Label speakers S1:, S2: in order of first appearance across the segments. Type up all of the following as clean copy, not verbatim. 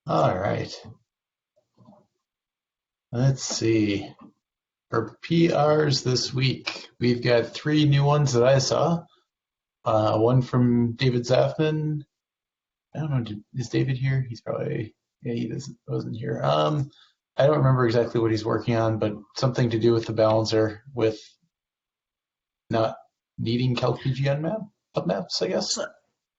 S1: All right. Let's see. For PRs this week, we've got three new ones that I saw. One from David Zafman. I don't know, is David here? He's probably, yeah, wasn't here. I don't remember exactly what he's working on, but something to do with the balancer with not needing CalPG up maps, I guess.
S2: So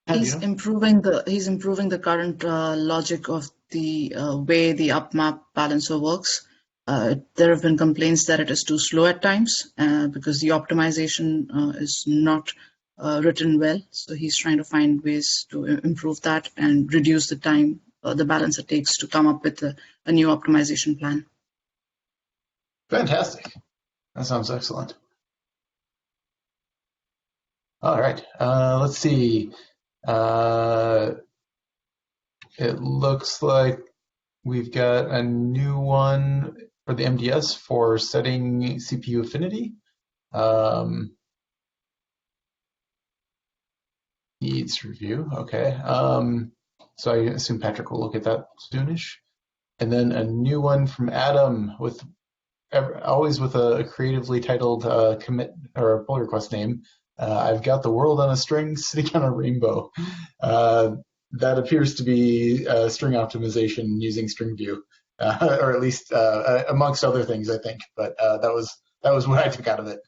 S1: How do you know?
S2: he's improving the current logic of the way the upmap balancer works. There have been complaints that it is too slow at times because the optimization is not written well. So he's trying to find ways to improve that and reduce the time the balancer takes to come up with a new optimization plan.
S1: Fantastic. That sounds excellent. All right. Let's see. Uh, it looks like we've got a new one for the MDS for setting CPU affinity. Um, needs review. Okay. So I assume Patrick will look at that soonish. And then a new one from Adam with always with a creatively titled commit or pull request name. I've got the world on a string sitting on a rainbow. Uh, that appears to be string optimization using string view, or at least amongst other things, I think. But that was what I took out of it.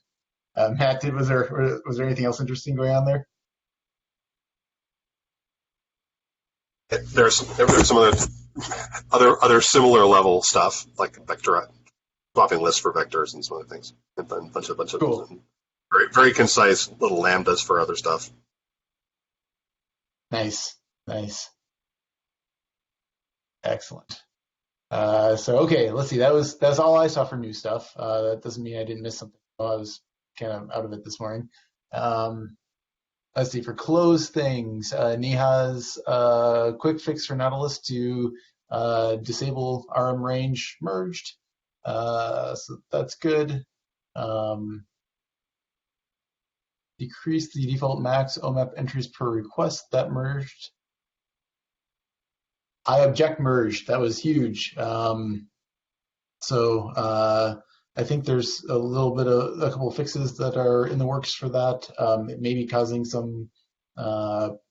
S1: Matt, was there anything else interesting going on there?
S3: There's some other similar level stuff like vector swapping lists for vectors and some other things, and then bunch of
S1: Cool.
S3: very very concise little lambdas for other stuff.
S1: Nice, nice, excellent. So okay, let's see. That's all I saw for new stuff. That doesn't mean I didn't miss something. I was kind of out of it this morning. Um, let's see. For close things, Neha's quick fix for Nautilus to disable RM range merged. So that's good. Um, decrease the default max OMAP entries per request. That merged. I object merged. That was huge. So I think there's a couple of fixes that are in the works for that. It may be causing some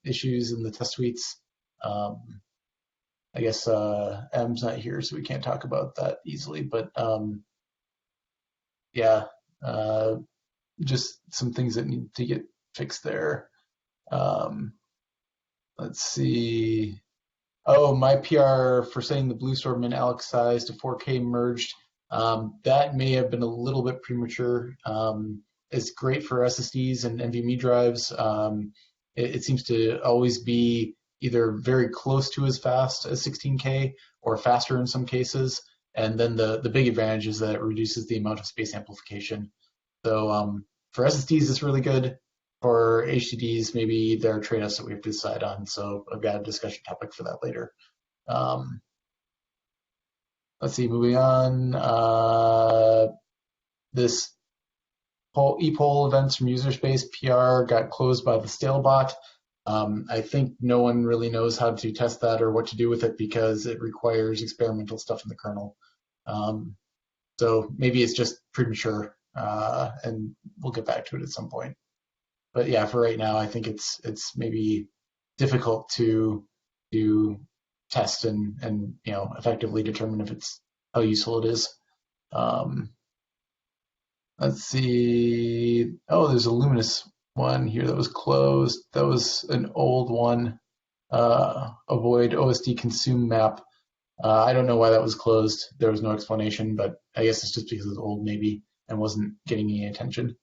S1: issues in the test suites. I guess M's not here, so we can't talk about that easily. But yeah, just some things that need to get fixed there. Um, let's see. Oh, my PR for setting the Blue Storm and Alex size to 4K merged. That may have been a little bit premature. It's great for SSDs and NVMe drives. It seems to always be either very close to as fast as 16K or faster in some cases. And then the big advantage is that it reduces the amount of space amplification. So for SSDs, it's really good. For HDDs, maybe there are trade-offs that we have to decide on. So I've got a discussion topic for that later. Um, let's see, moving on. This ePoll events from user space PR got closed by the Stalebot. I think no one really knows how to test that or what to do with it because it requires experimental stuff in the kernel. So maybe it's just premature, and we'll get back to it at some point. But yeah, for right now, I think it's maybe difficult to test and effectively determine if it's how useful it is. Um, let's see. Oh, there's a Luminous one here that was closed. That was an old one. Avoid OSD consume map. I don't know why that was closed. There was no explanation, but I guess it's just because it's old maybe and wasn't getting any attention.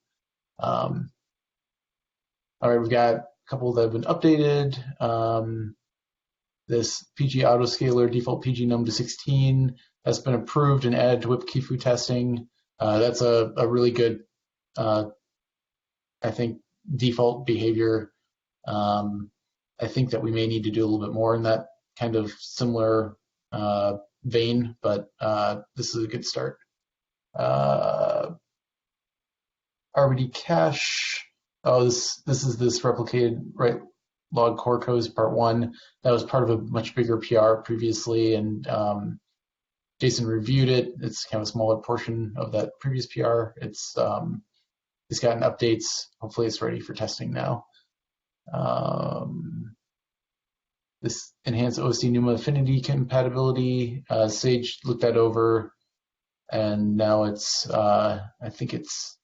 S1: All right, we've got a couple that have been updated. This PG autoscaler default PG num to 16 has been approved and added to WIP Kifu testing. That's a really good, I think, default behavior. I think that we may need to do a little bit more in that kind of similar vein, but this is a good start. RBD cache. Oh, this is this replicated log core codes part 1. That was part of a much bigger PR previously, and Jason reviewed it. It's kind of a smaller portion of that previous PR. It's gotten updates. Hopefully it's ready for testing now. This enhanced OC NUMA affinity compatibility, Sage looked that over, and now it's, I think it's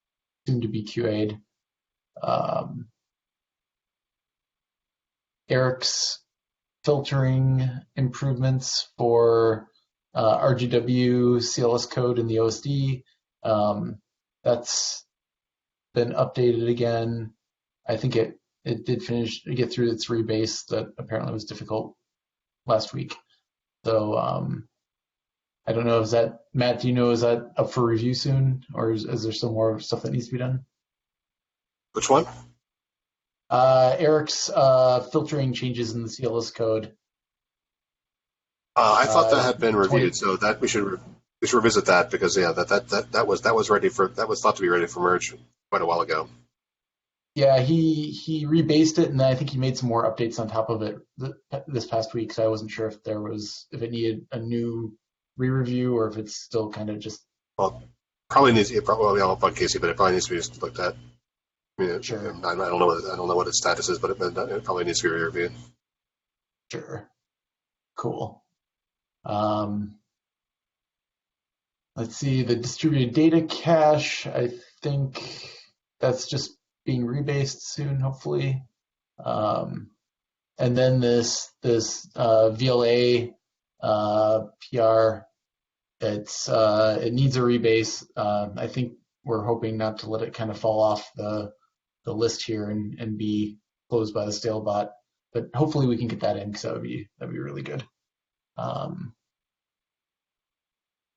S1: soon to be QA'd. Eric's filtering improvements for RGW CLS code in the OSD. That's been updated again. I think it did get through its rebase that apparently was difficult last week. So I don't know, Matt, do you know, is that up for review soon, or is there still more stuff that needs to be done?
S3: Which one?
S1: Eric's filtering changes in the CLS code.
S3: I thought that had been reviewed, so that we should revisit that, because that was thought to be ready for merge quite a while ago.
S1: Yeah, he rebased it, and then I think he made some more updates on top of it this past week. So I wasn't sure if it needed a new re-review, or if it's still kind of just.
S3: Well, probably needs. I'll bug Casey, but it probably needs to be just looked at. I mean,
S1: Sure.
S3: I don't know what its status is, but it probably needs to be reviewed.
S1: Sure. Cool. Let's see, the distributed data cache. I think that's just being rebased soon, hopefully. And then this VLA PR, it needs a rebase. I think we're hoping not to let it kind of fall off the list here and be closed by the stale bot, but hopefully we can get that in, because that'd be really good. And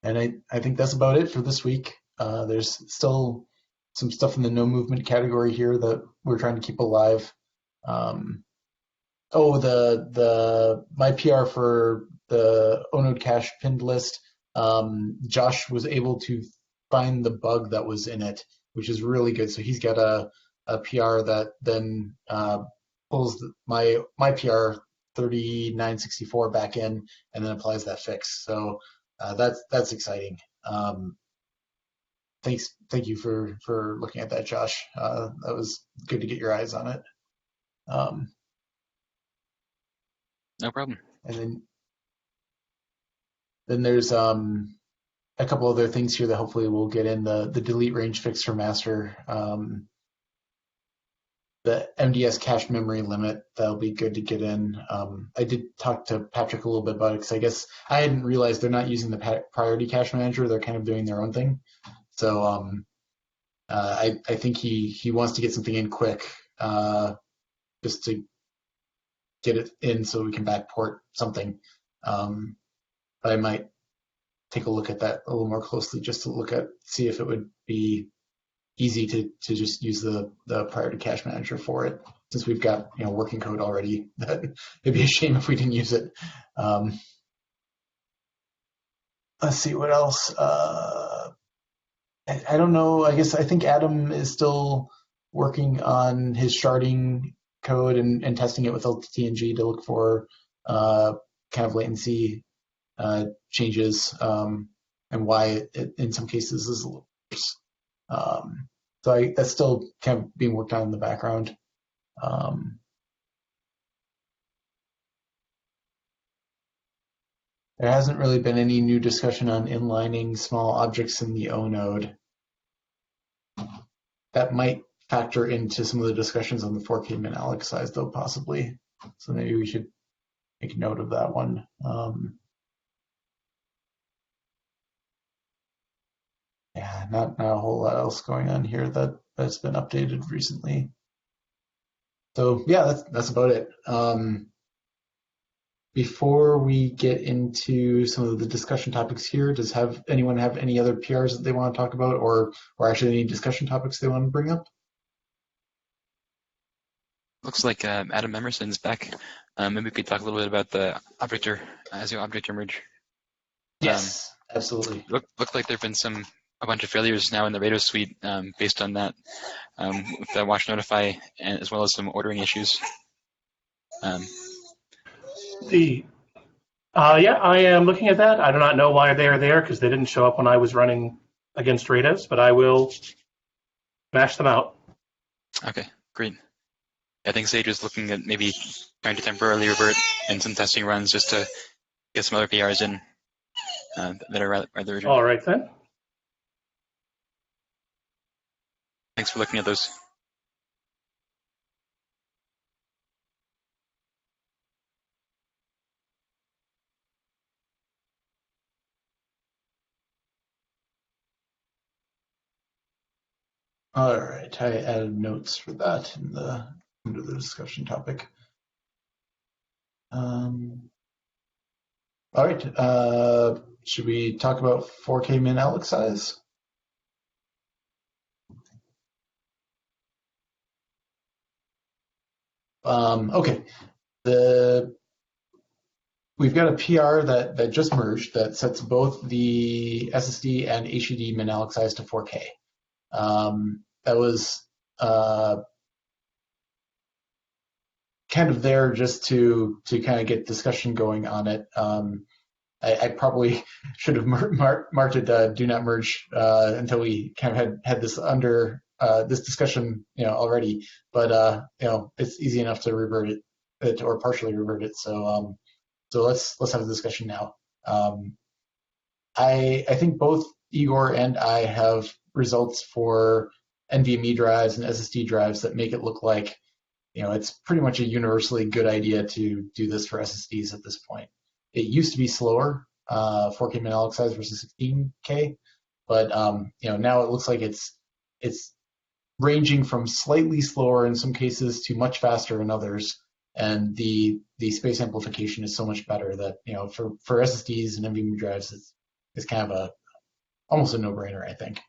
S1: I think that's about it for this week. There's still some stuff in the no movement category here that we're trying to keep alive. My PR for the Onode cache pinned list. Josh was able to find the bug that was in it, which is really good. So he's got a PR that then pulls my PR 3964 back in and then applies that fix. So that's exciting. Thank you for looking at that, Josh. That was good to get your eyes on it.
S4: No problem.
S1: And then there's a couple other things here that hopefully we'll get in. The delete range fix for master. The MDS cache memory limit, that'll be good to get in. I did talk to Patrick a little bit about it, because I guess I hadn't realized they're not using the priority cache manager. They're kind of doing their own thing. So I think he wants to get something in quick, just to get it in so we can backport something. But I might take a look at that a little more closely, just to see if it would be easy to just use the priority cache manager for it, since we've got working code already. It'd be a shame if we didn't use it. Let's see what else. I don't know. I think Adam is still working on his sharding code and testing it with LTTNG to look for kind of latency changes, and why it in some cases is a little worse. So that's still kind of being worked on in the background. There hasn't really been any new discussion on inlining small objects in the O node. That might factor into some of the discussions on the 4K min-alloc size, though, possibly. So maybe we should make note of that one. Yeah, not a whole lot else going on here that's been updated recently. So yeah, that's about it. Before we get into some of the discussion topics here, does anyone have any other PRs that they want to talk about, or actually any discussion topics they want to bring up?
S4: Looks like Adam Emerson's back. Maybe we could talk a little bit about the objector as your objector merge.
S1: Yes, absolutely.
S4: Looked like there've been a bunch of failures now in the Rados suite based on that, with the watch notify, and as well as some ordering issues. Um,
S5: Yeah, I am looking at that. I do not know why they are there because they didn't show up when I was running against Rados, but I will smash them out.
S4: okay, great. I think Sage is looking at maybe trying to temporarily revert in some testing runs just to get some other PRs in that are rather urgent.
S5: All right, then.
S4: Thanks for looking at those.
S1: All right, I added notes for that under the discussion topic. All right, should we talk about 4K min Alex size? Okay, we've got a PR that just merged that sets both the SSD and HDD min Alex size to 4K. That was kind of there just to kind of get discussion going on it. I probably should have marked it do not merge until we kind of had this under this discussion, already. But it's easy enough to revert it or partially revert it. So let's have a discussion now. I think both Igor and I have results for NVMe drives and SSD drives that make it look like it's pretty much a universally good idea to do this for SSDs at this point. It used to be slower, 4K min Alex size versus 16K, but now it looks like it's ranging from slightly slower in some cases to much faster in others, and the space amplification is so much better that for SSDs and NVMe drives it's kind of almost a no-brainer, I think.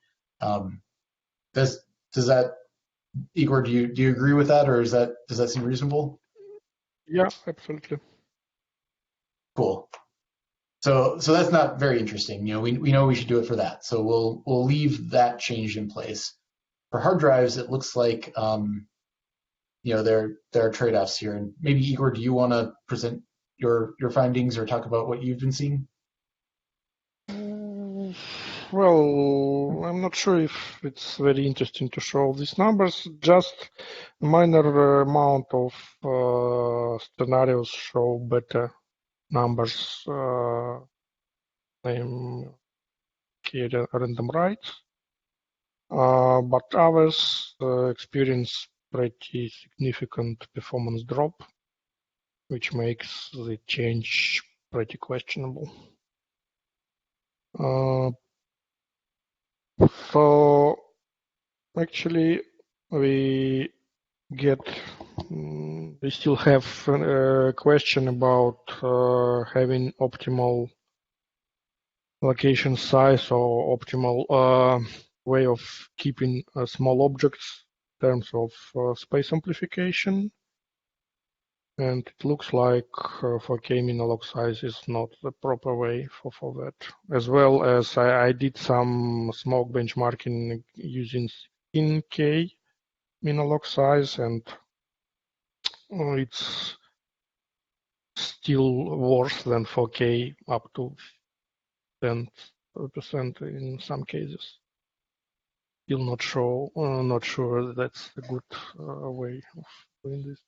S1: Does that, Igor, do you agree with that, or does that seem reasonable?
S6: Yeah, absolutely.
S1: Cool. So that's not very interesting. We know we should do it for that. So we'll leave that change in place. For hard drives, it looks like there are trade-offs here. And maybe Igor, do you want to present your findings or talk about what you've been seeing?
S6: Well, I'm not sure if it's very interesting to show these numbers. Just a minor amount of scenarios show better numbers than random writes. But others experience pretty significant performance drop, which makes the change pretty questionable. So actually we still have a question about having optimal location size or optimal way of keeping small objects in terms of space amplification. And it looks like for k-min log size is not the proper way for that. As well as I did some smoke benchmarking using 16K min log size, and it's still worse than 4K, up to 10% in some cases. Still not sure that's a good way of doing this.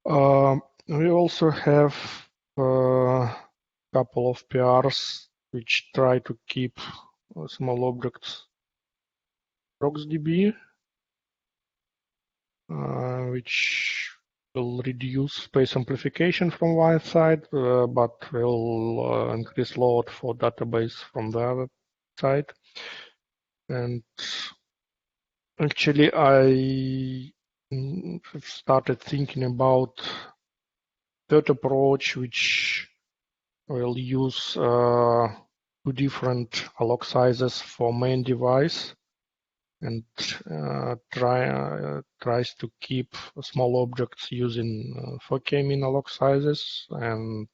S6: We also have a couple of PRs which try to keep small objects proxDB, which will reduce space amplification from one side, but will increase load for database from the other side. And actually, I started thinking about third approach, which will use two different log sizes for main device, and tries to keep small objects using 4K min log sizes, and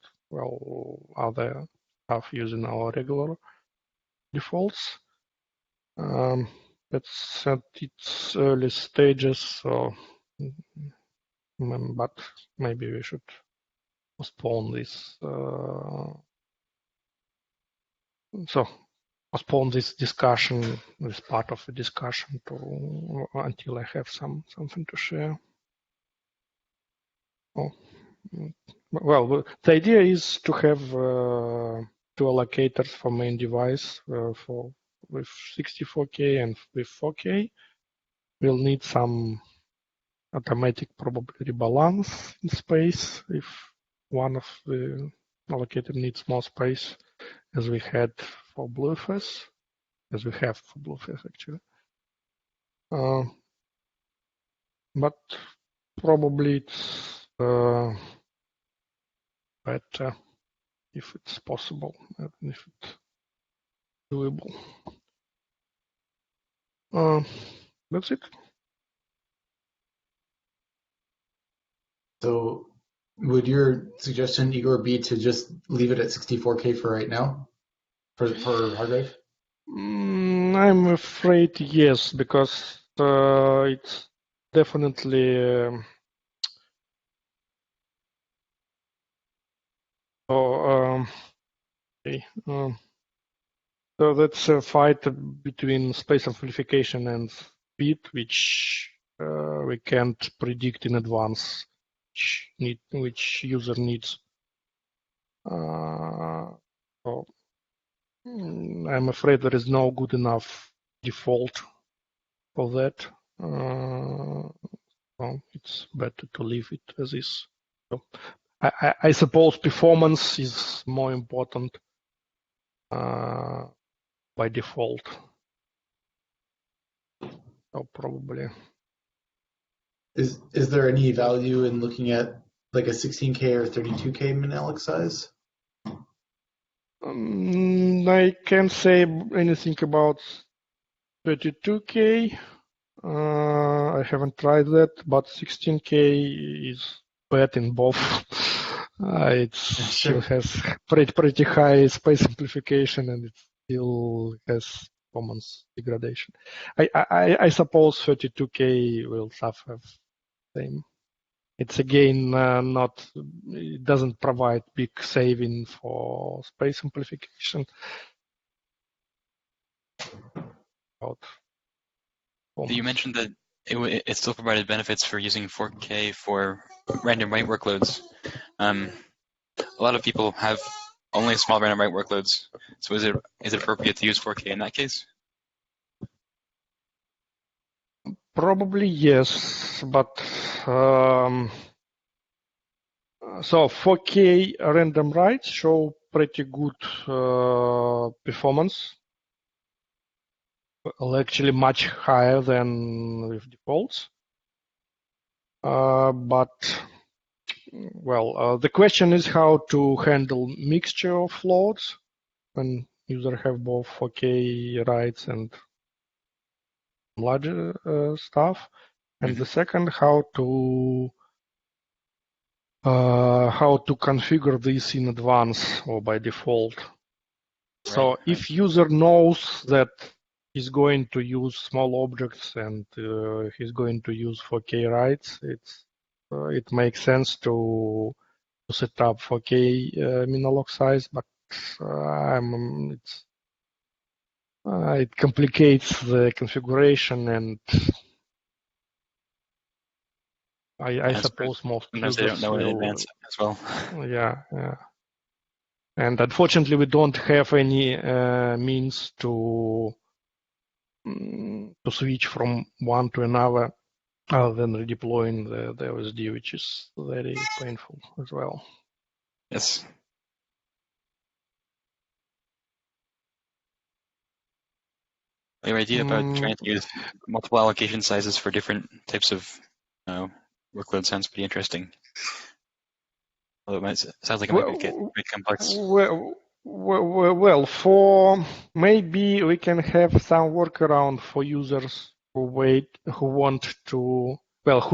S6: other stuff using our regular defaults. It's at its early stages, so but maybe we should postpone this. So postpone this discussion, this part of the discussion, until I have something to share. Oh, well, the idea is to have two allocators for main device with 64K and with 4K. We'll need some automatic probably rebalance in space if one of the allocator needs more space, as we had for BlueFS, as we have for BlueFS actually. But probably it's better if it's possible, if it's doable. That's it.
S1: So would your suggestion, Igor, be to just leave it at 64K for right now for hard drive?
S6: I'm afraid yes, because it's definitely okay. So that's a fight between space amplification and speed, which we can't predict in advance which user needs. So I'm afraid there is no good enough default for that. Well, it's better to leave it as is. So I suppose performance is more important by default. So probably.
S1: Is there any value in looking at like a 16K or 32K Manelic size?
S6: I can't say anything about 32K. I haven't tried that, but 16K is bad in both. It still has pretty high space amplification, and it still has performance degradation. I suppose 32K will suffer the same. It's again it doesn't provide big saving for space amplification.
S4: You mentioned that it still provided benefits for using 4K for random write workloads. A lot of people have only small random write workloads. So is it appropriate to use 4K in that case?
S6: Probably yes, but so 4K random writes show pretty good performance. Well, actually much higher than with defaults. But well, the question is how to handle mixture of loads when user have both 4K writes and larger stuff. And the second, how to configure this in advance or by default. So if user knows that he's going to use small objects and he's going to use 4K writes, it makes sense to set up 4K minlog size, but it complicates the configuration, and I suppose most
S4: users they don't know in advance as well.
S6: Yeah. And unfortunately, we don't have any means to switch from one to another other than redeploying the OSD, which is very painful as well.
S4: Yes. Your idea about trying to use multiple allocation sizes for different types of workload sounds pretty interesting. Although it sounds like it might get very complex.
S6: Well, for maybe we can have some workaround for users who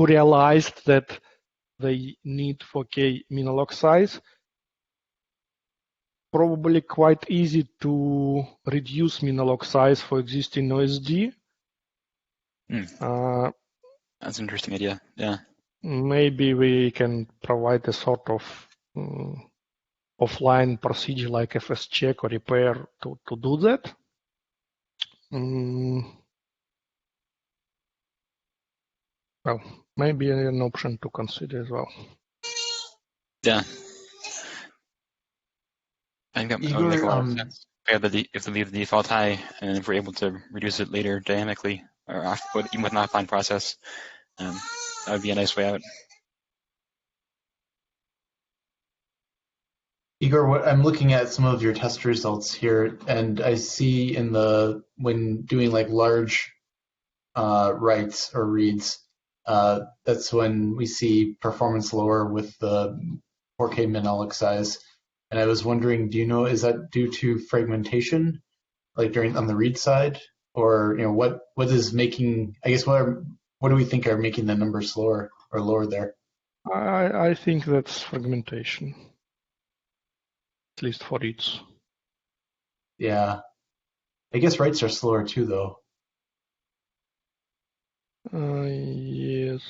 S6: realized that they need 4K minlog size. Probably quite easy to reduce minlog size for existing OSD.
S4: That's an interesting idea. Yeah.
S6: maybe we can provide a sort of offline procedure like FS check or repair to do that. Well, maybe an option to consider as well.
S4: Yeah. I think that would make a lot of sense. If we leave the default high, and if we're able to reduce it later dynamically, or even with an offline process, that would be a nice way out.
S1: Igor, I'm looking at some of your test results here, and I see when doing like large writes or reads, that's when we see performance lower with the 4K min-elec size. And I was wondering, do you know, is that due to fragmentation, like on the read side, or what is making? I guess what do we think are making the numbers slower or lower there?
S6: I think that's fragmentation, at least for reads.
S1: Yeah, I guess writes are slower too, though.
S6: Yes.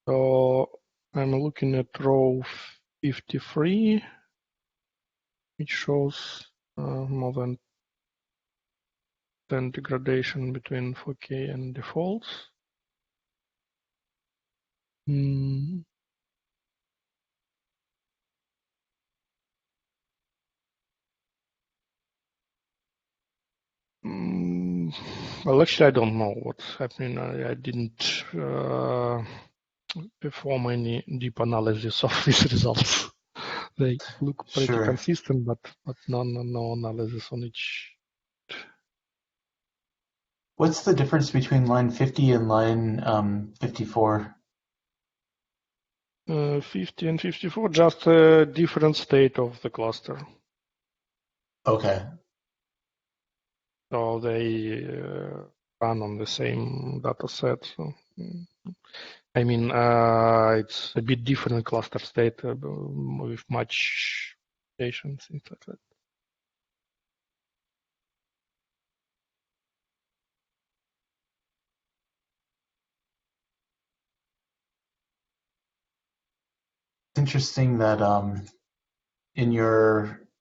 S6: So I'm looking at row 53, which shows more than 10 degradation between 4K and defaults. Well, actually, I don't know what's happening. I didn't perform any deep analysis of these results. They look pretty consistent, but no analysis on each.
S1: What's the difference between line 50 and line 54?
S6: 50 and 54, just a different state of the cluster.
S1: Okay.
S6: So they run on the same data set. So, I mean, it's a bit different cluster state with much patience, things like that.
S1: It's interesting that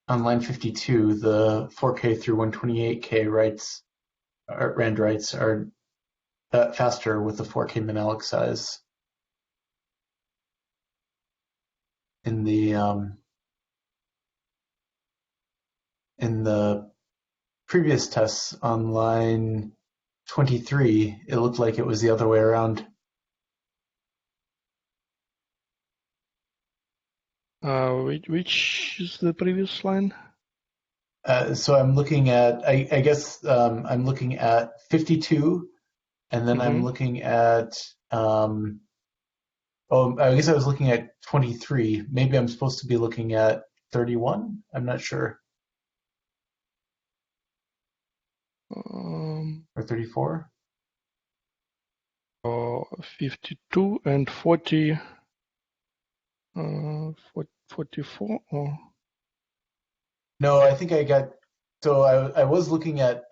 S1: on line 52, the 4K through 128K rand writes are faster with the 4K min-elec size. In the previous tests on line 23, it looked like it was the other way around.
S6: Which is the previous line?
S1: So I'm looking at, I guess I'm looking at 52, and then I'm looking at, I guess I was looking at 23. Maybe I'm supposed to be looking at 31? I'm not sure. Or 34?
S6: 52 and 40, 44 or?
S1: No, I think I got, so I was looking at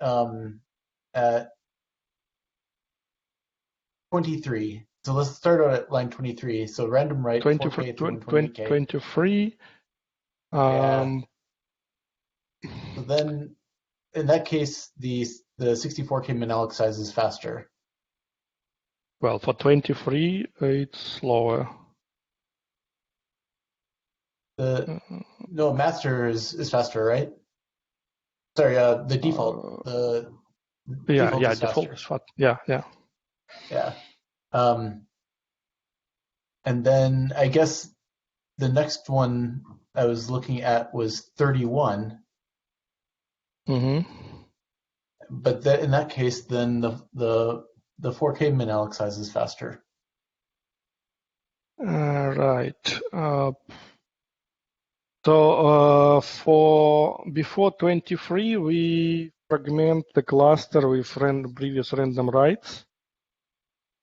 S1: 23. So let's start out at line 23. So random write 4K through 128K.
S6: 23.
S1: Yeah. So then, in that case, the 64K min-elec size is faster.
S6: Well, for 23, it's slower.
S1: No, master is faster, right? Sorry, the default.
S6: Default is fast. Yeah.
S1: Yeah. And then I guess the next one I was looking at was 31. But in that case, then the 4K min-elec size is faster.
S6: Right. So for before 23, we fragment the cluster with previous random writes,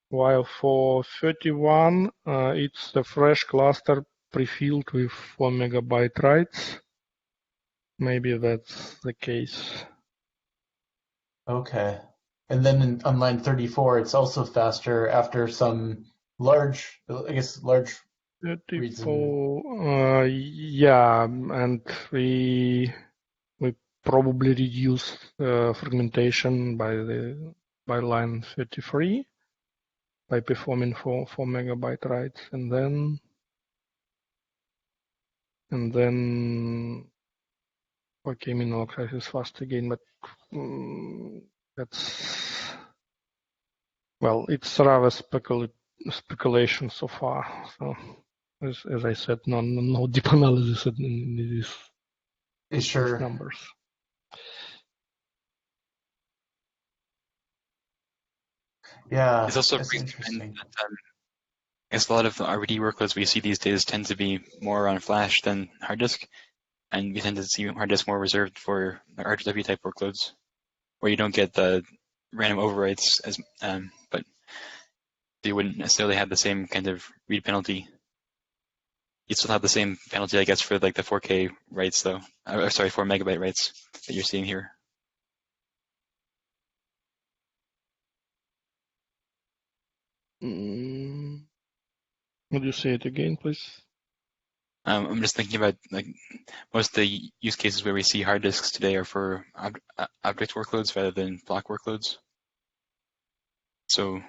S6: while for 31, it's a fresh cluster pre-filled with 4 megabyte writes. Maybe that's the case.
S1: Okay. And then on line 34, it's also faster after some large, I guess, large reads.
S6: 34, yeah, and we probably reduce fragmentation by line 33 by performing 4 megabyte writes, and then okay, minimal size is fast again, but that's, well, it's rather speculation so far. So as I said, no deep analysis in these
S1: Sure.
S6: numbers.
S1: Yeah,
S4: It's also
S1: that's
S4: interesting
S1: interesting.
S4: that I guess a lot of the RBD workloads we see these days tend to be more on flash than hard disk, and we tend to see hard disk more reserved for RGW type workloads, where you don't get the random overwrites as, but you wouldn't necessarily have the same kind of read penalty. You still have the same penalty, I guess, for like the 4K writes, though. Sorry, 4 megabyte writes that you're seeing here.
S6: Would you say it again, please?
S4: I'm just thinking about like most of the use cases where we see hard disks today are for object workloads rather than block workloads. So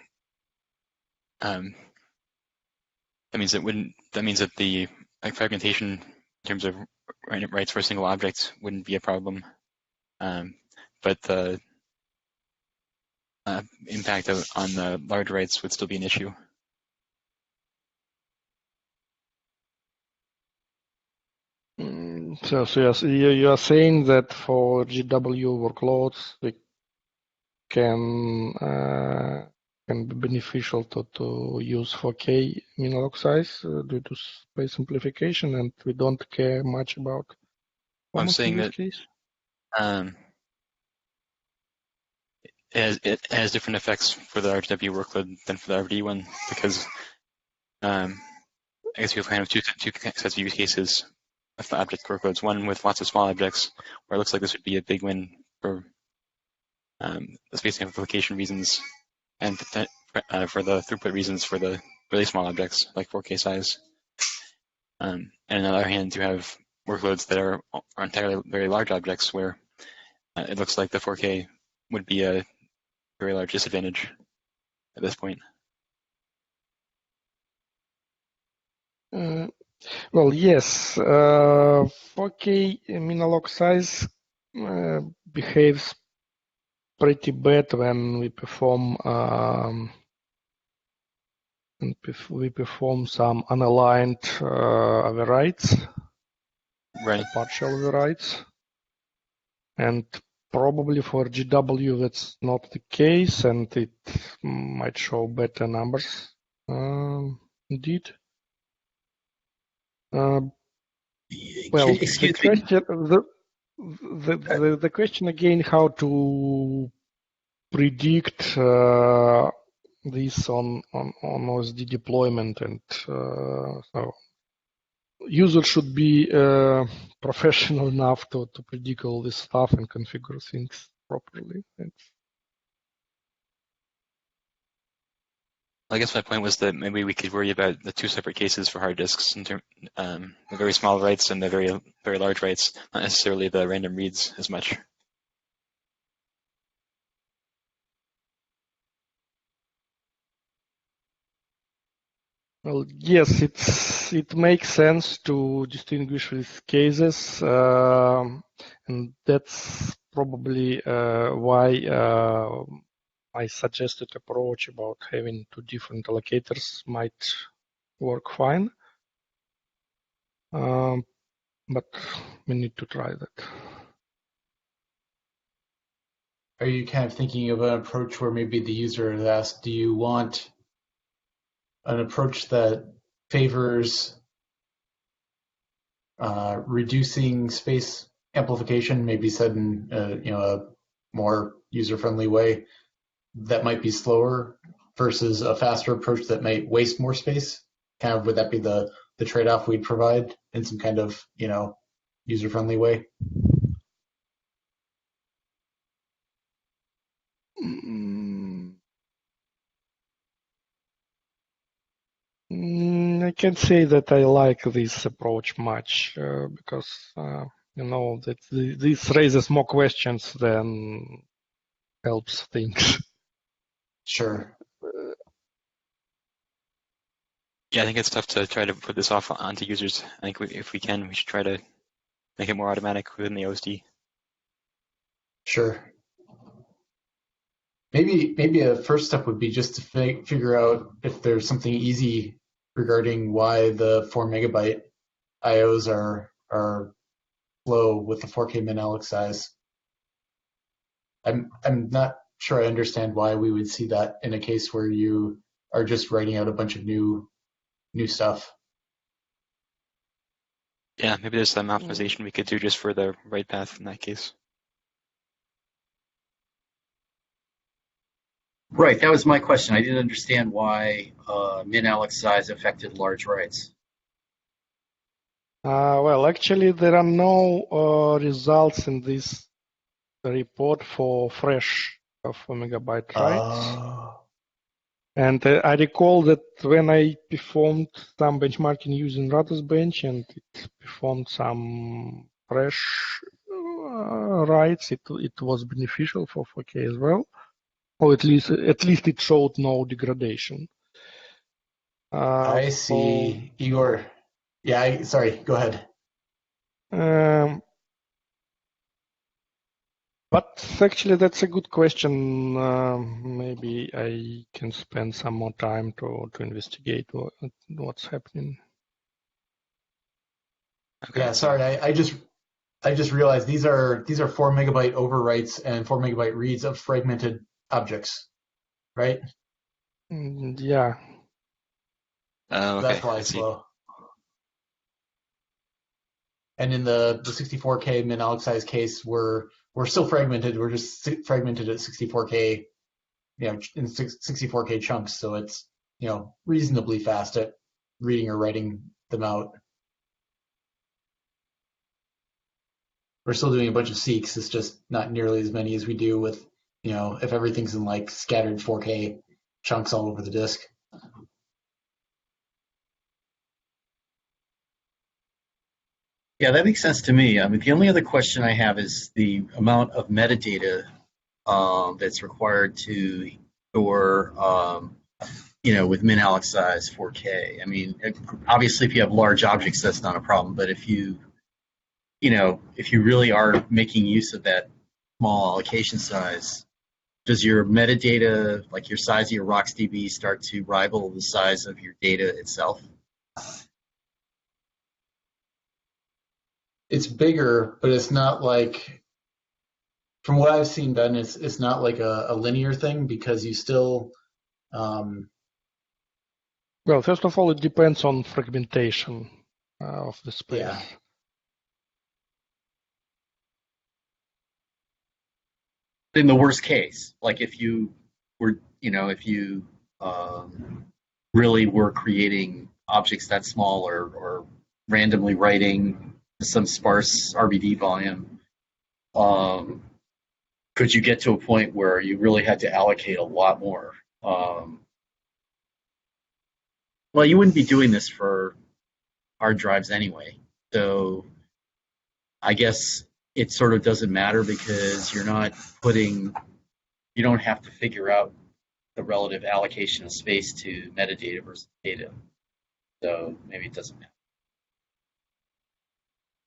S4: that means that the like fragmentation in terms of writes for a single object wouldn't be a problem, but the impact on the large writes would still be an issue.
S6: So yes, you are saying that for GW workloads, we can be beneficial to use 4K min-log size due to space simplification, and we don't care much about
S4: I'm
S6: performance
S4: saying
S6: in this
S4: that
S6: case.
S4: It has different effects for the RGW workload than for the RD one, because I guess we have kind of two sets of use cases of the object workloads. One with lots of small objects, where it looks like this would be a big win for the space amplification reasons, and for the throughput reasons for the really small objects like 4K size. And on the other hand, you have workloads that are entirely very large objects, where it looks like the 4K would be a very large disadvantage at this point.
S6: Well, yes, 4K min-log size behaves pretty bad when we perform some unaligned overrides,
S4: Right.
S6: partial overrides, and probably for GW that's not the case, and it might show better numbers indeed. Well, the question again, how to predict this on OSD deployment, and so user should be professional enough to predict all this stuff and configure things properly.
S4: I guess my point was that maybe we could worry about the two separate cases for hard disks, in terms the very small writes and the very very large writes, not necessarily the random reads as much.
S6: Well, yes, it makes sense to distinguish these cases, and that's probably why my suggested approach about having two different allocators might work fine. But we need to try that.
S1: Are you kind of thinking of an approach where maybe the user has asked, do you want an approach that favors reducing space amplification, maybe said in a more user-friendly way, that might be slower, versus a faster approach that might waste more space? Kind of, would that be the trade-off we'd provide in some kind of user-friendly way?
S6: I can't say that I like this approach much because that this raises more questions than helps things.
S1: Sure.
S4: Yeah, I think it's tough to try to put this off onto users. I think if we can, we should try to make it more automatic within the OSD.
S1: Sure. Maybe a first step would be just to figure out if there's something easy regarding why the 4 megabyte IOs are slow with the 4K min Alex size. I'm not sure I understand why we would see that in a case where you are just writing out a bunch of new stuff.
S4: Yeah, maybe there's some optimization we could do just for the write path in that case.
S7: Right, that was my question. I didn't understand why min Alex size affected large writes.
S6: Well, actually, there are no results in this report for fresh 4 megabyte writes. And I recall that when I performed some benchmarking using Radar's bench and it performed some fresh writes, it was beneficial for 4K as well, or at least it showed no degradation.
S1: I see, Igor. Yeah, sorry. Go ahead.
S6: But actually, that's a good question. Maybe I can spend some more time to investigate what's happening.
S4: Okay.
S1: Yeah, sorry. I just realized these are 4 megabyte overwrites and 4 megabyte reads of fragmented objects, right?
S6: Yeah.
S4: Okay.
S1: That's why it's slow. And in the 64K min Alex size case, we're still fragmented. We're just fragmented at 64K, in 64K chunks. So it's, reasonably fast at reading or writing them out. We're still doing a bunch of seeks. It's just not nearly as many as we do with, if everything's in like scattered 4K chunks all over the disk.
S7: Yeah, that makes sense to me. I mean, the only other question I have is the amount of metadata that's required to store, with min Alex size 4K. I mean, obviously, if you have large objects, that's not a problem. But if you really are making use of that small allocation size, does your metadata, like your size of your RocksDB, start to rival the size of your data itself?
S1: It's bigger, but it's not like, from what I've seen done, it's not like a linear thing because you still.
S6: Well, first of all, it depends on fragmentation of the space.
S1: Yeah.
S7: In the worst case, like if you were, really were creating objects that small or randomly writing some sparse RBD volume, could you get to a point where you really had to allocate a lot more? Well, you wouldn't be doing this for hard drives anyway, so I guess it sort of doesn't matter because you don't have to figure out the relative allocation of space to metadata versus data. So maybe it doesn't matter.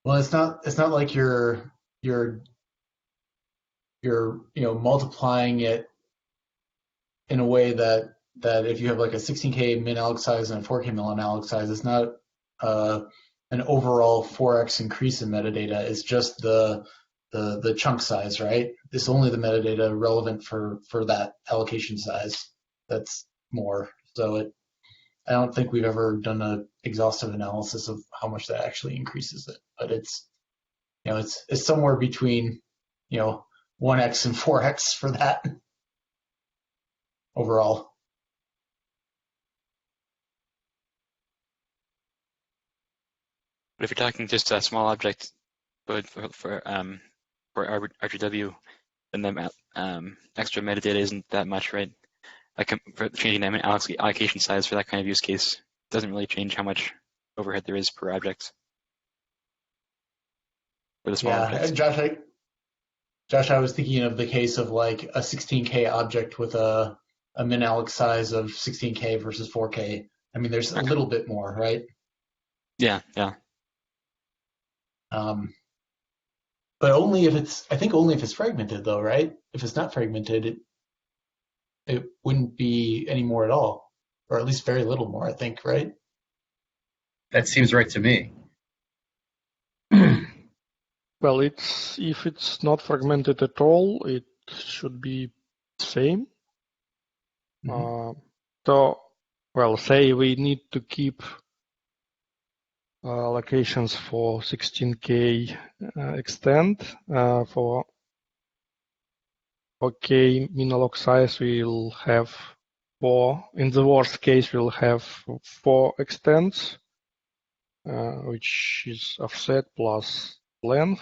S1: Well, it's not like you're multiplying it in a way that if you have like a 16K min Alex size and a 4K min Alex size, it's not an overall 4x increase in metadata. It's just the chunk size, right? It's only the metadata relevant for that allocation size that's more. So I don't think we've ever done an exhaustive analysis of how much that actually increases it, but it's somewhere between 1x and 4x for that overall.
S4: But if you're talking just a small object, but for RGW, then the extra metadata isn't that much, right? Like for changing the allocation size for that kind of use case doesn't really change how much overhead there is per object for the small
S1: Yeah,
S4: objects.
S1: and Josh, I was thinking of the case of like a 16K object with a min-alloc size of 16K versus 4K. I mean, there's a
S4: Okay.
S1: little bit more, right?
S4: Yeah.
S1: But only if I think only if it's fragmented though, right? If it's not fragmented, it wouldn't be any more at all, or at least very little more, I think, right?
S7: That seems right to me.
S6: Well, if it's not fragmented at all, it should be same. So, well, say we need to keep locations for 16K extent. For OK min-alloc size, we'll have 4. In the worst case, we'll have 4 extents, which is offset plus length.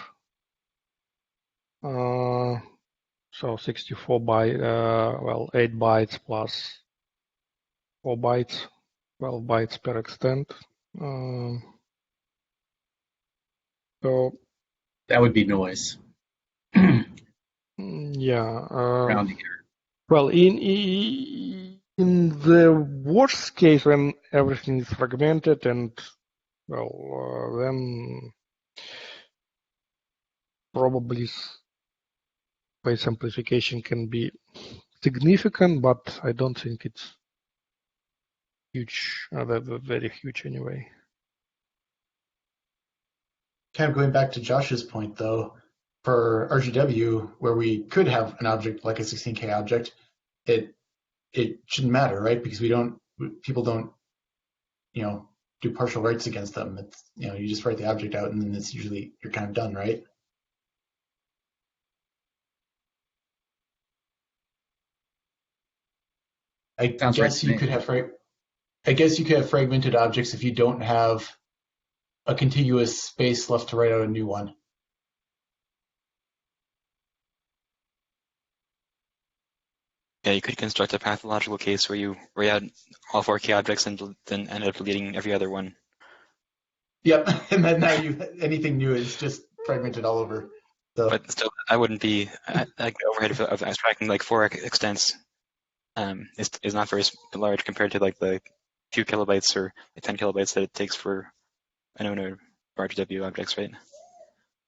S6: So 64 byte, 8 bytes plus 4 bytes, 12 bytes per extent. So
S7: That would be noise.
S6: yeah.
S7: Rounding error.
S6: Well, in the worst case, when everything is fragmented and then probably space amplification can be significant, but I don't think it's huge, very huge anyway.
S1: Kind of going back to Josh's point though, for RGW, where we could have an object like a 16K object, it shouldn't matter, right? Because people don't, do partial writes against them. It's, you just write the object out and then it's usually, you're kind of done, right?
S7: Sounds right to me.
S1: I guess you could have fragmented objects if you don't have a contiguous space left to write out a new one.
S4: Yeah, you could construct a pathological case where you had all 4K objects and then end up deleting every other one.
S1: Yep, and then now anything new is just fragmented all over. So.
S4: But still, I wouldn't be like the overhead of abstracting like 4 extents is not very large compared to like the few kilobytes or 10 kilobytes that it takes for an owner RGW objects, right?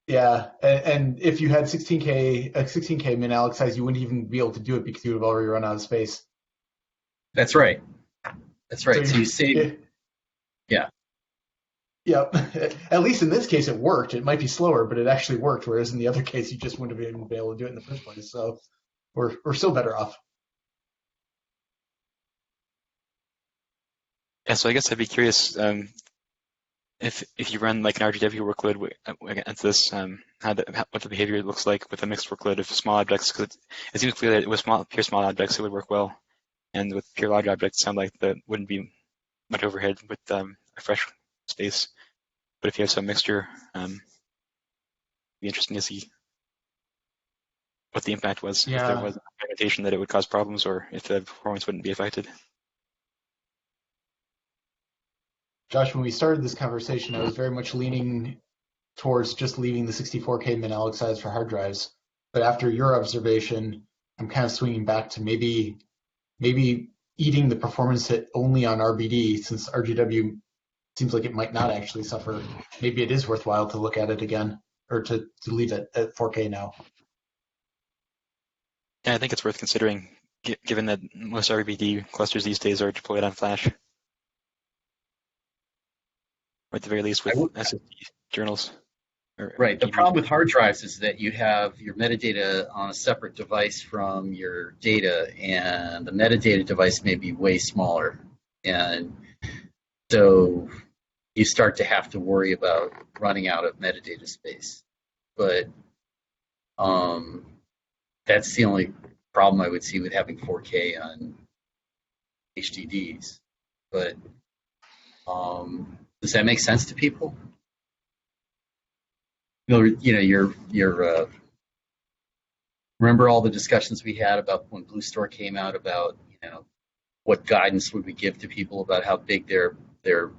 S1: Yeah, and if you had a 16K min-alloc size, you wouldn't even be able to do it because you would have already run out of space.
S7: That's right. That's right. So you save. Yeah.
S1: Yeah. At least in this case, it worked. It might be slower, but it actually worked. Whereas in the other case, you just wouldn't have even been able to do it in the first place. So we're still better off.
S4: Yeah. So I guess I'd be curious if you run like an RGW workload against this, what the behavior looks like with a mixed workload of small objects, because it seems clear that with pure small objects it would work well, and with pure large objects, it sounds like that wouldn't be much overhead with a fresh space. But if you have some mixture, it'd be interesting to see what the impact was.
S1: Yeah.
S4: If there was a fragmentation that it would cause problems, or if the performance wouldn't be affected.
S1: Josh, when we started this conversation, I was very much leaning towards just leaving the 64K min-alloc size for hard drives. But after your observation, I'm kind of swinging back to maybe eating the performance hit only on RBD, since RGW seems like it might not actually suffer. Maybe it is worthwhile to look at it again, or to leave it at 4K now.
S4: Yeah, I think it's worth considering, given that most RBD clusters these days are deployed on Flash. Or at the very least with SSD journals.
S7: Right. The problem with hard drives is that you have your metadata on a separate device from your data, and the metadata device may be way smaller. And so you start to have to worry about running out of metadata space. But that's the only problem I would see with having 4K on HDDs. But does that make sense to people? You're remember all the discussions we had about when BlueStore came out about, what guidance would we give to people about how big their their,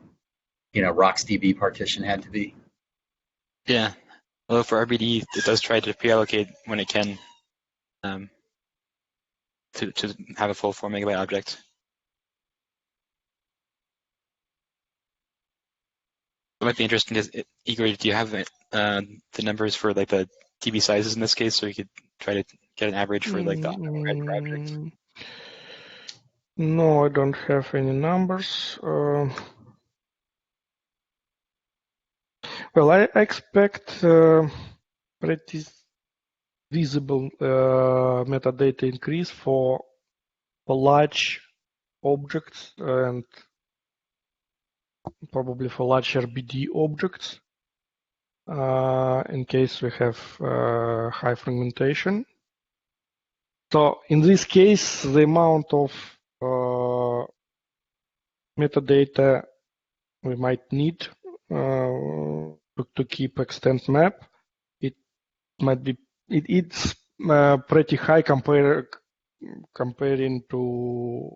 S7: RocksDB partition had to be.
S4: Yeah. Although for RBD, it does try to pre-allocate when it can to have a full 4 megabyte object. It might be interesting. Igor, do you have the numbers for like the TB sizes in this case, so you could try to get an average for like the overhead per object?
S6: No, I don't have any numbers. Well, I expect pretty visible metadata increase for large objects and probably for large RBD objects in case we have high fragmentation. So in this case, the amount of metadata we might need to keep extent map, it's pretty high comparing to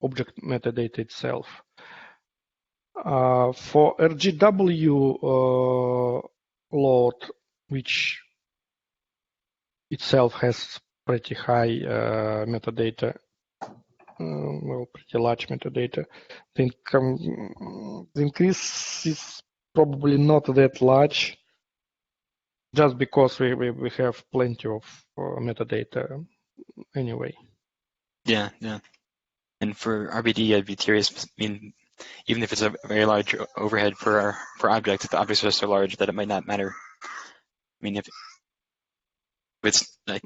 S6: object metadata itself. For RGW load, which itself has pretty high metadata, pretty large metadata, the increase is probably not that large, just because we have plenty of metadata anyway.
S4: Yeah. And for RBD, I'd be curious. I mean, even if it's a very large overhead per object, if the objects are so large that it might not matter. I mean, if it's like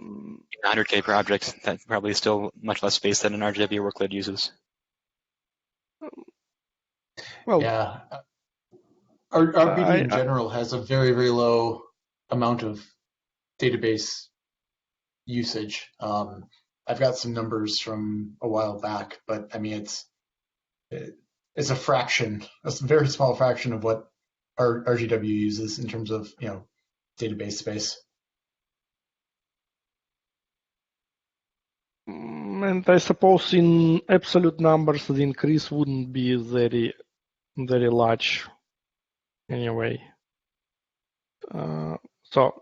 S4: 100K per object, that's probably still much less space than an RGW workload uses.
S6: Well,
S1: yeah, RBD in general has a very, very low amount of database usage. I've got some numbers from a while back, but I mean, it's a fraction, a very small fraction of what our RGW uses in terms of database space.
S6: And I suppose in absolute numbers, the increase wouldn't be very, very large anyway. So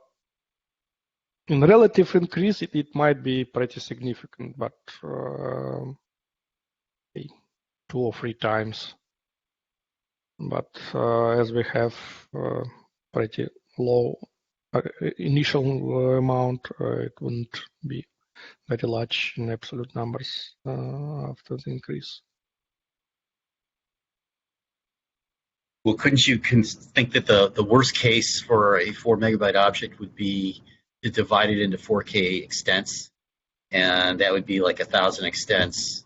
S6: in relative increase, it might be pretty significant, but 2 or 3 times. But as we have pretty low initial amount, it wouldn't be very large in absolute numbers after the increase.
S7: Well, couldn't you think that the worst case for a 4 megabyte object would be to divide it into 4K extents, and that would be like 1,000 extents,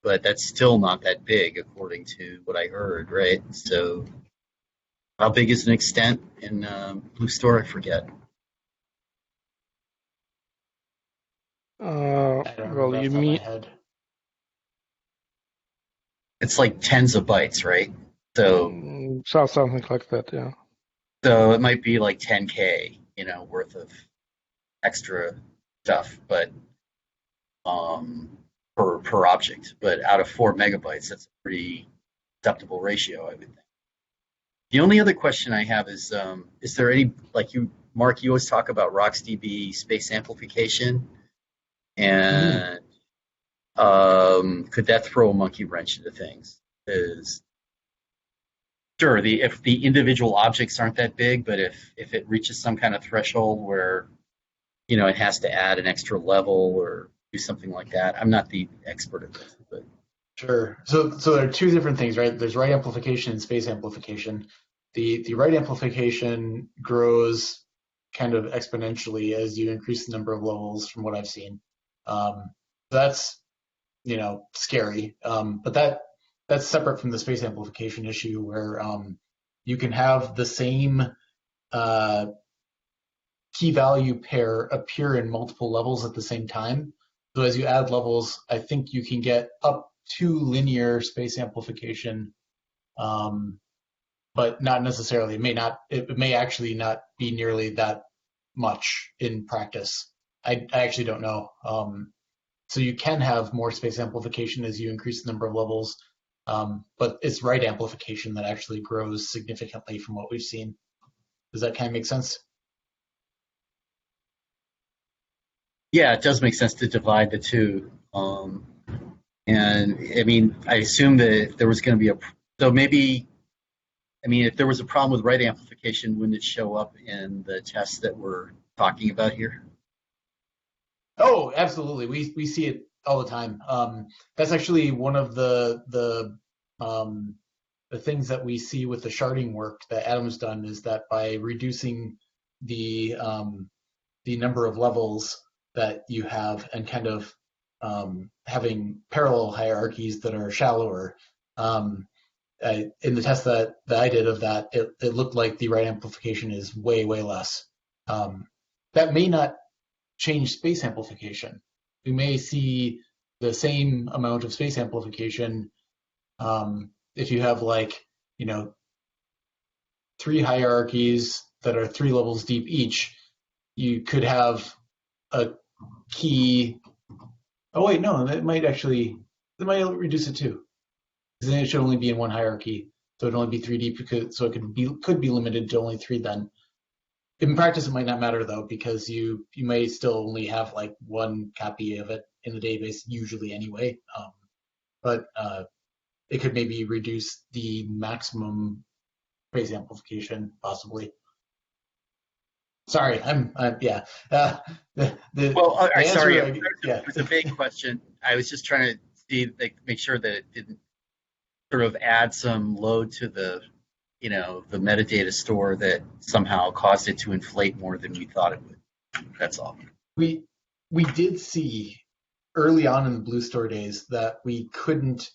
S7: but that's still not that big according to what I heard, right? So how big is an extent in BlueStore? I forget.
S6: Well, you mean
S7: it's like tens of bytes, right? So
S6: something like that, yeah.
S7: So it might be like 10K, worth of extra stuff, but per object. But out of 4 megabytes, that's a pretty acceptable ratio, I would think. The only other question I have is there any, like you, Mark, you always talk about RocksDB space amplification, and could that throw a monkey wrench into things? Sure, if the individual objects aren't that big, but if it reaches some kind of threshold where it has to add an extra level or do something like that. I'm not the expert at this, but
S1: sure. So there are 2 different things, right? There's write amplification and space amplification. The write amplification grows kind of exponentially as you increase the number of levels, from what I've seen. That's scary, but that's separate from the space amplification issue, where you can have the same key value pair appear in multiple levels at the same time. So as you add levels, I think you can get up to linear space amplification, but not necessarily. It may actually not be nearly that much in practice. I actually don't know. So you can have more space amplification as you increase the number of levels. But it's right amplification that actually grows significantly from what we've seen. Does that kind of make sense?
S7: Yeah, it does make sense to divide the two. And I mean, I assume that if there was going to be so maybe, I mean, if there was a problem with right amplification, wouldn't it show up in the tests that we're talking about here?
S1: Oh, absolutely. We see it all the time. That's actually one of the things that we see with the sharding work that Adam's done is that by reducing the number of levels that you have and kind of having parallel hierarchies that are shallower. In the test that I did of that, it looked like the right amplification is way less. That may not change space amplification. We may see the same amount of space amplification if you have three hierarchies that are 3 levels deep each. You could have a key. Oh wait, no, that might reduce it too. Because then it should only be in one hierarchy, so it'd only be 3 deep. So it could be limited to only 3 then. In practice, it might not matter though, because you may still only have like one copy of it in the database usually anyway. But it could maybe reduce the maximum phase amplification possibly. Sorry, yeah.
S7: Well,
S1: the
S7: sorry,
S1: answer, yeah.
S7: it was a vague question. I was just trying to see, make sure that it didn't sort of add some load to the metadata store that somehow caused it to inflate more than we thought it would. That's all.
S1: We did see early on in the Blue Store days that we couldn't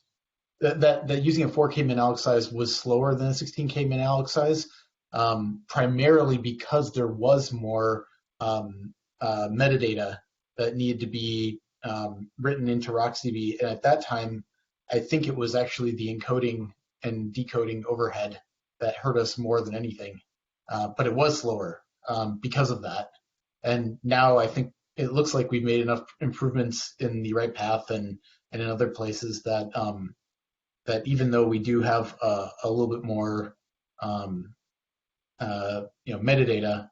S1: that using a 4K min-alloc size was slower than a 16K min-alloc size, primarily because there was more metadata that needed to be written into RocksDB. And at that time, I think it was actually the encoding and decoding overhead that hurt us more than anything. But it was slower because of that. And now I think it looks like we've made enough improvements in the right path and in other places that that even though we do have a little bit more metadata,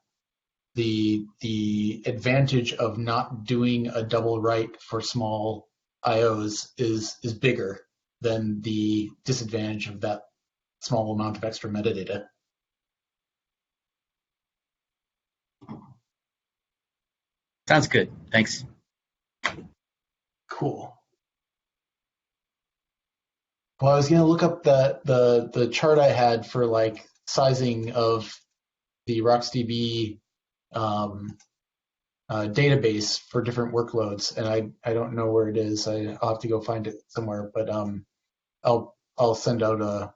S1: the advantage of not doing a double write for small IOs is bigger than the disadvantage of that small amount of extra metadata.
S7: Sounds good. Thanks.
S1: Cool. Well, I was going to look up the chart I had for like sizing of the RocksDB database for different workloads, and I don't know where it is. I'll have to go find it somewhere, but I'll send out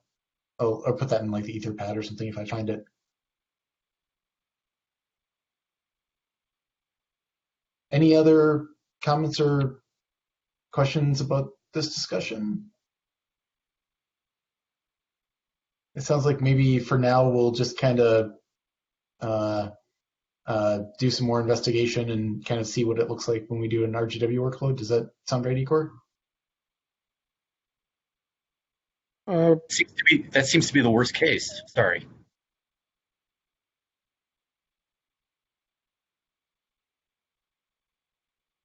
S1: I'll put that in like the Etherpad or something if I find it. Any other comments or questions about this discussion? It sounds like maybe for now we'll just kind of do some more investigation and kind of see what it looks like when we do an RGW workload. Does that sound right, Igor?
S7: That seems to be the worst case. Sorry.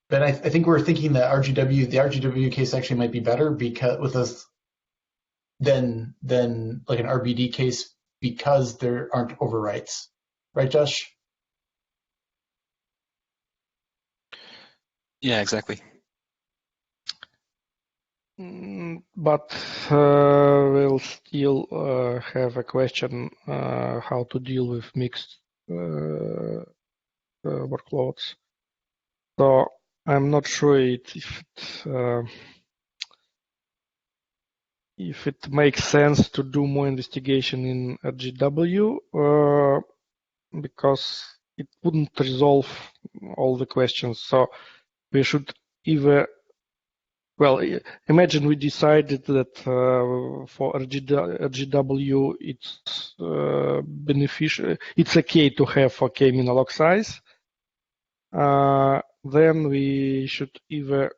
S1: But I think we're thinking that the RGW case actually might be better because with us than like an RBD case because there aren't overwrites, right, Josh?
S4: Yeah, exactly.
S6: But we'll still have a question how to deal with mixed workloads. So I'm not sure if it makes sense to do more investigation in RGW because it wouldn't resolve all the questions. So we should either, well, imagine we decided that for RGW it's beneficial, it's okay to have 4K min-alloc size. Then we should either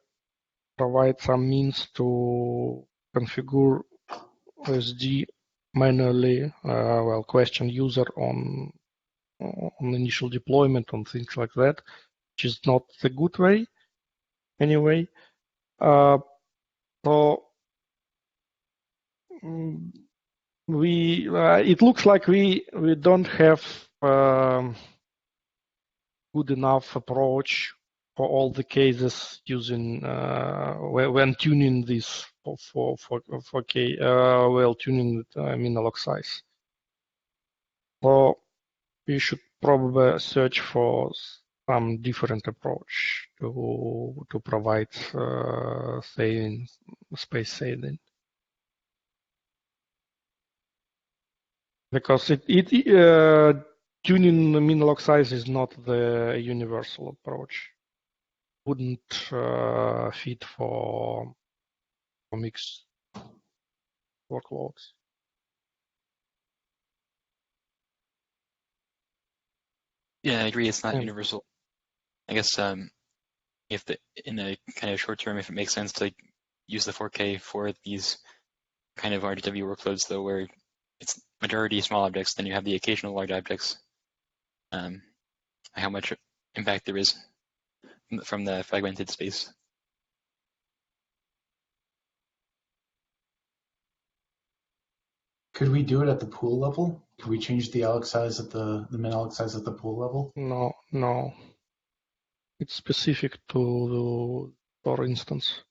S6: provide some means to configure OSD manually, question user on initial deployment, on things like that, which is not the good way anyway. So it looks like we don't have good enough approach for all the cases using when tuning this for 4K, well tuning minimal size. So we should probably search for some different approach to provide space saving. Because tuning the min log size is not the universal approach. Wouldn't fit for mixed workloads.
S4: Yeah, I agree. It's not universal. I guess if in the kind of short term, if it makes sense to use the 4K for these kind of RDW workloads, though, where it's majority small objects, then you have the occasional large objects. How much impact there is from the fragmented space.
S1: Could we do it at the pool level? Could we change the alloc size at the min alloc size at the pool level?
S6: No. It's specific to for instance.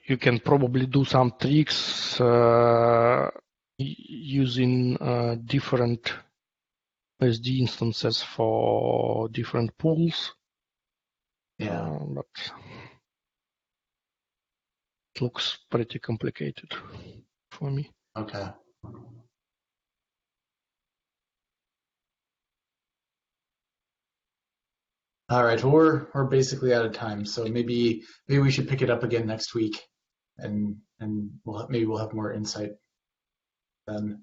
S6: You can probably do some tricks using different SD instances for different pools.
S1: Yeah.
S6: But it looks pretty complicated for me.
S1: Okay. All right, well, we're basically out of time, so maybe we should pick it up again next week, and maybe we'll have more insight then.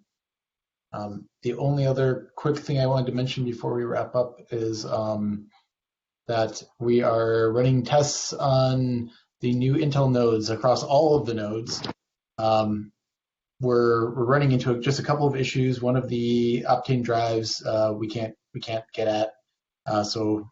S1: The only other quick thing I wanted to mention before we wrap up is that we are running tests on the new Intel nodes across all of the nodes. We're running into just a couple of issues. One of the Optane drives we can't get at. So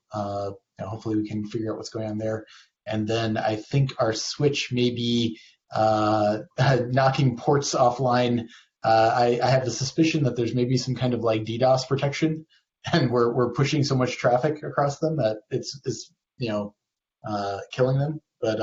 S1: hopefully we can figure out what's going on there. And then I think our switch may be knocking ports offline. I have the suspicion that there's maybe some kind of like DDoS protection, and we're pushing so much traffic across them that it's killing them. But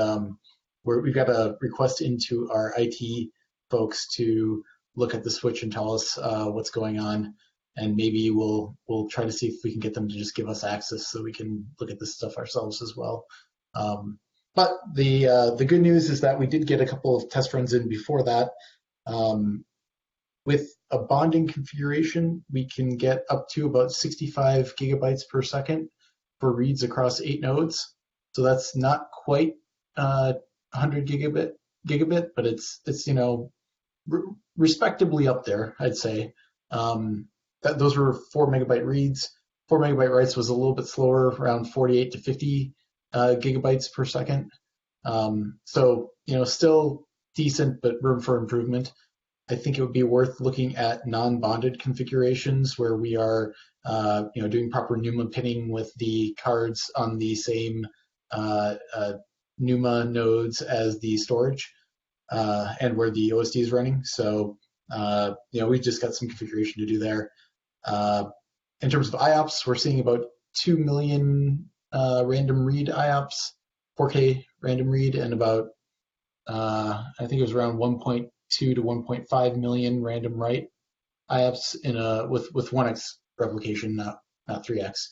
S1: we've got a request into our IT folks to look at the switch and tell us what's going on. And maybe we'll try to see if we can get them to just give us access so we can look at this stuff ourselves as well. But the good news is that we did get a couple of test runs in before that. With a bonding configuration, we can get up to about 65 gigabytes per second for reads across 8 nodes. So that's not quite 100 gigabit, but it's respectably up there, I'd say. Those were 4 megabyte reads. 4 megabyte writes was a little bit slower, around 48 to 50 gigabytes per second. So still decent, but room for improvement. I think it would be worth looking at non-bonded configurations where we are doing proper NUMA pinning with the cards on the same NUMA nodes as the storage and where the OSD is running. So we've just got some configuration to do there. In terms of IOPS, we're seeing about 2 million random read IOPS, 4K random read, and about I think it was around 1.2 to 1.5 million random write IOPS with 1x replication, not 3x.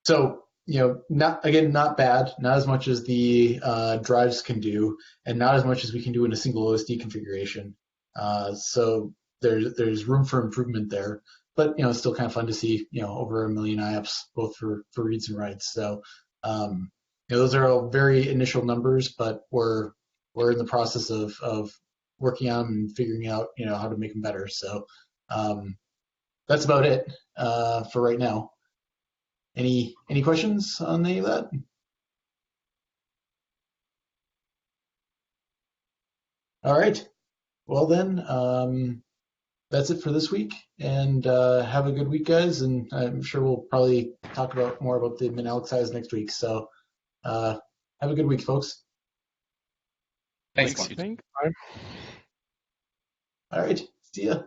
S1: So not bad, not as much as the drives can do, and not as much as we can do in a single OSD configuration. So there's room for improvement there, but it's still kind of fun to see over 1 million IOPS both for reads and writes. So those are all very initial numbers, but we're in the process of working on and figuring out how to make them better. So that's about it for right now. Any questions on any of that? All right. Well then, that's it for this week. And have a good week, guys. And I'm sure we'll probably talk about more about the min-alloc size next week. So have a good week, folks.
S7: Thanks,
S4: Thanks.
S7: Glenn.
S6: Bye.
S1: All right. See ya.